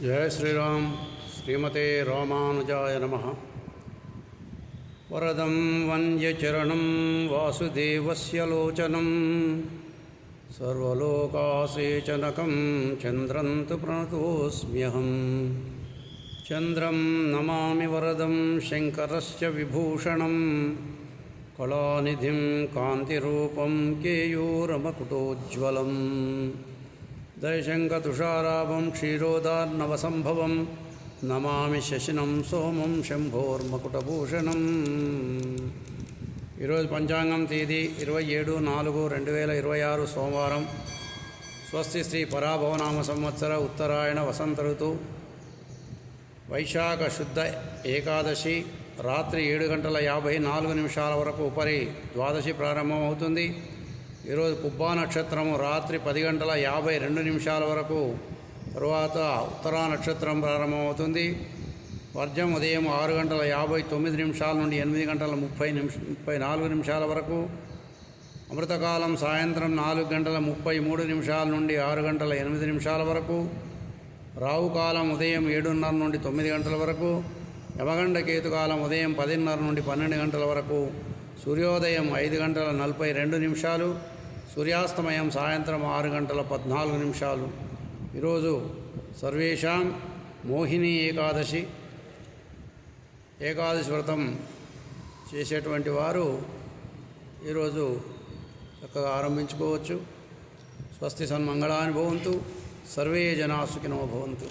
जय श्रीराम। श्रीमते रामानुजाय नमः। वरदं वन्द्यचरणं वासुदेवस्य लोचनं सर्वलोकासेचनकं चन्द्रं तु प्रणतोऽस्म्यहम्। चन्द्रं नमामि वरदं शङ्करस्य विभूषणं कलानिधिं कान्तिरूपं केयूरमकुटोज्ज्वलम्। दयशङ्खतुषाराभं क्षीरोदार्णवसम्भवं नमामि शशिनं सोमं शम्भोर्मकुटभूषणम्। ఈరోజు పంచాంగం తేదీ 27/4/2026 సోమవారం. స్వస్తి శ్రీ పరాభవనామ సంవత్సర ఉత్తరాయణ వసంత ఋతువు వైశాఖ శుద్ధ ఏకాదశి రాత్రి 7:54 వరకు ఉపరి ద్వాదశి ప్రారంభమవుతుంది. ఈరోజు పుబ్బా నక్షత్రము రాత్రి 10:52 వరకు, తరువాత ఉత్తరా నక్షత్రం ప్రారంభమవుతుంది. వర్జం ఉదయం 6:59 నుండి 8:34 వరకు. అమృతకాలం సాయంత్రం 4:33 నుండి 6:08 వరకు. రావుకాలం ఉదయం 7:30 నుండి 9 గంటల వరకు. యమగండ కేతుకాలం ఉదయం 10:30 నుండి 12 గంటల వరకు. సూర్యోదయం 5:42, సూర్యాస్తమయం సాయంత్రం 6:14. ఈరోజు సర్వేషాం మోహిని ఏకాదశి వ్రతం చేసేటువంటి వారు ఈరోజు చక్కగా ఆరంభించుకోవచ్చు. స్వస్తి సన్మంగళాని భవంతు. సర్వే జనా సుఖినో భవంతు.